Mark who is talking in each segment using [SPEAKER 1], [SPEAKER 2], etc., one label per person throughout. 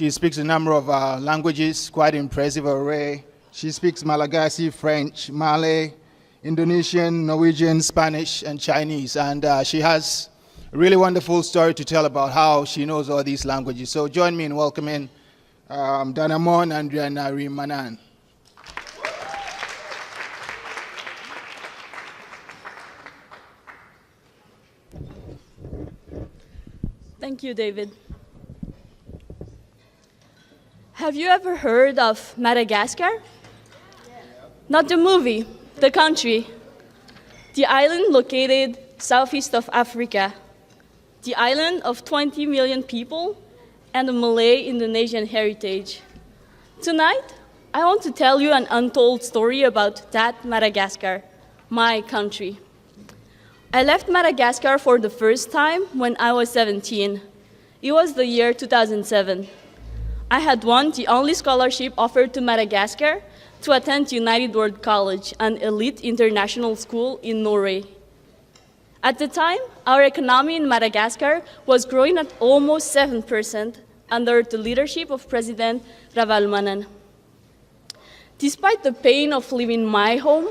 [SPEAKER 1] She speaks a number of languages, quite impressive array. She speaks Malagasy, French, Malay, Indonesian, Norwegian, Spanish, and Chinese. And she has a really wonderful story to tell about how she knows all these languages. So join me in welcoming Danamona and Rimanan.
[SPEAKER 2] Thank you, David. Have you ever heard of Madagascar? Not the movie, the country. The island located southeast of Africa. The island of 20 million people and a Malay-Indonesian heritage. Tonight, I want to tell you an untold story about that Madagascar, my country. I left Madagascar for the first time when I was 17. It was the year 2007. I had won the only scholarship offered to Madagascar to attend United World College, an elite international school in Norway. At the time, our economy in Madagascar was growing at almost 7% under the leadership of President Ravalomanana. Despite the pain of leaving my home,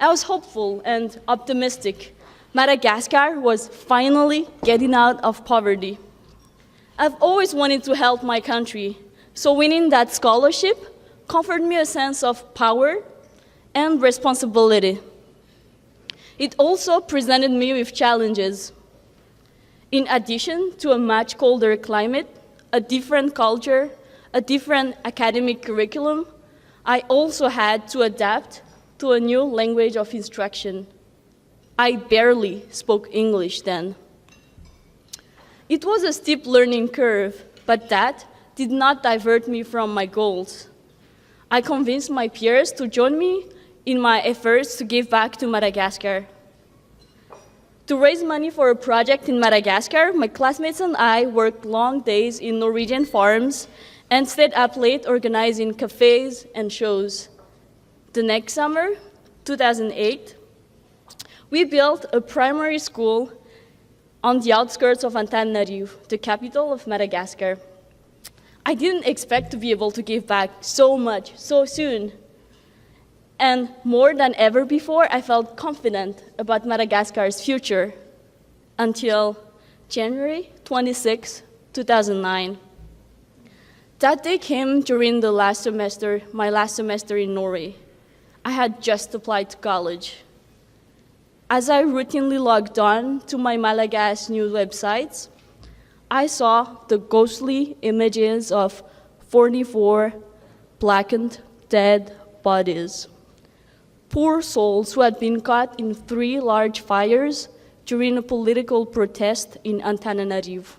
[SPEAKER 2] I was hopeful and optimistic. Madagascar was finally getting out of poverty. I've always wanted to help my country, so winning that scholarship conferred me a sense of power and responsibility. It also presented me with challenges. In addition to a much colder climate, a different culture, a different academic curriculum, I also had to adapt to a new language of instruction. I barely spoke English then. It was a steep learning curve, but that did not divert me from my goals. I convinced my peers to join me in my efforts to give back to Madagascar. To raise money for a project in Madagascar, my classmates and I worked long days in Norwegian farms and stayed up late organizing cafes and shows. The next summer, 2008, we built a primary school on the outskirts of Antananarivo, the capital of Madagascar. I didn't expect to be able to give back so much, so soon. And more than ever before, I felt confident about Madagascar's future until January 26, 2009. That day came during my last semester in Norway. I had just applied to college. As I routinely logged on to my Malagasy news websites, I saw the ghostly images of 44 blackened, dead bodies. Poor souls who had been caught in 3 large fires during a political protest in Antananarivo.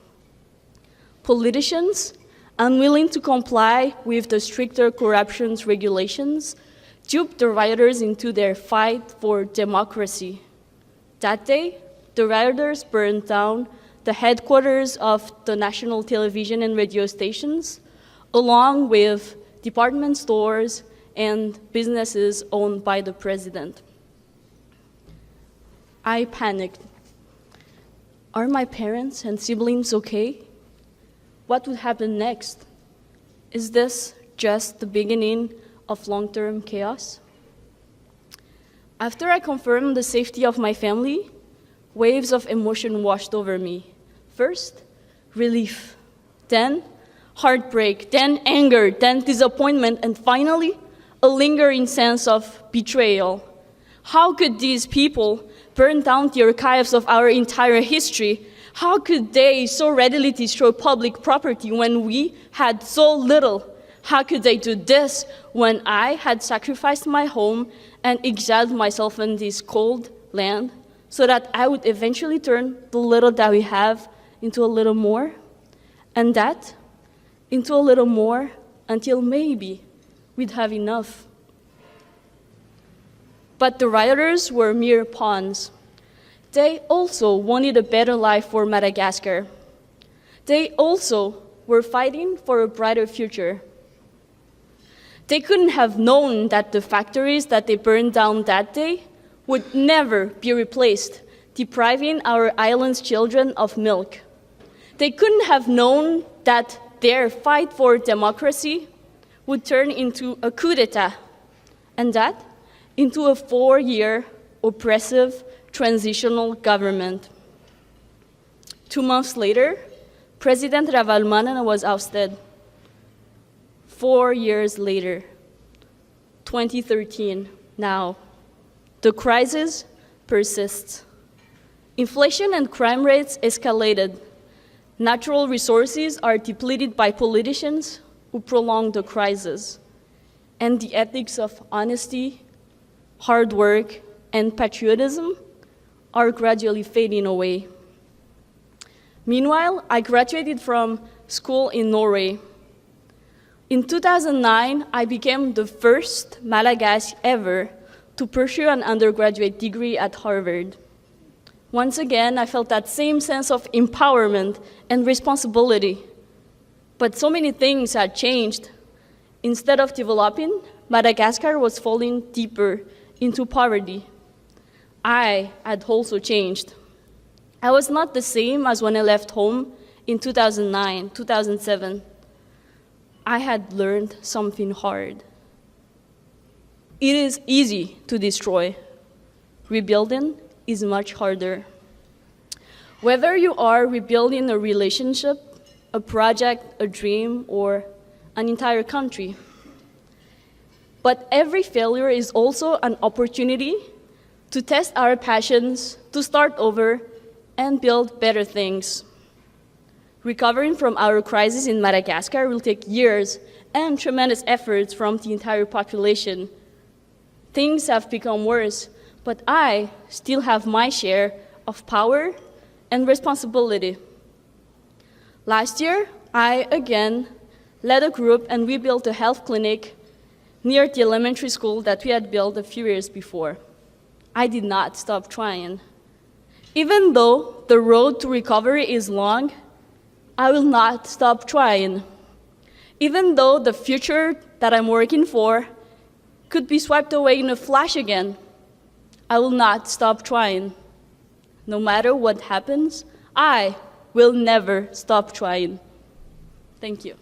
[SPEAKER 2] Politicians, unwilling to comply with the stricter corruption regulations, duped the rioters into their fight for democracy. That day, the rioters burned down the headquarters of the national television and radio stations, along with department stores and businesses owned by the president. I panicked. Are my parents and siblings okay? What would happen next? Is this just the beginning of long-term chaos? After I confirmed the safety of my family, waves of emotion washed over me. First, relief, then heartbreak, then anger, then disappointment, and finally, a lingering sense of betrayal. How could these people burn down the archives of our entire history? How could they so readily destroy public property when we had so little? How could they do this when I had sacrificed my home and exiled myself in this cold land so that I would eventually turn the little that we have into a little more, and that into a little more until maybe we'd have enough? But the rioters were mere pawns. They also wanted a better life for Madagascar. They also were fighting for a brighter future. They couldn't have known that the factories that they burned down that day would never be replaced, depriving our island's children of milk. They couldn't have known that their fight for democracy would turn into a coup d'etat, and that into a 4-year oppressive transitional government. 2 months later, President Ravalomanana was ousted. 4 years later, 2013, now, the crisis persists. Inflation and crime rates escalated. Natural resources are depleted by politicians who prolong the crisis. And the ethics of honesty, hard work, and patriotism are gradually fading away. Meanwhile, I graduated from school in Norway. In 2009, I became the first Malagasy ever to pursue an undergraduate degree at Harvard. Once again, I felt that same sense of empowerment and responsibility. But so many things had changed. Instead of developing, Madagascar was falling deeper into poverty. I had also changed. I was not the same as when I left home in 2009, 2007. I had learned something hard. It is easy to destroy. Rebuilding is much harder. Whether you are rebuilding a relationship, a project, a dream, or an entire country. But every failure is also an opportunity to test our passions, to start over, and build better things. Recovering from our crisis in Madagascar will take years and tremendous efforts from the entire population. Things have become worse, but I still have my share of power and responsibility. Last year, I again led a group and we built a health clinic near the elementary school that we had built a few years before. I did not stop trying. Even though the road to recovery is long, I will not stop trying. Even though the future that I'm working for could be swept away in a flash again, I will not stop trying. No matter what happens, I will never stop trying. Thank you.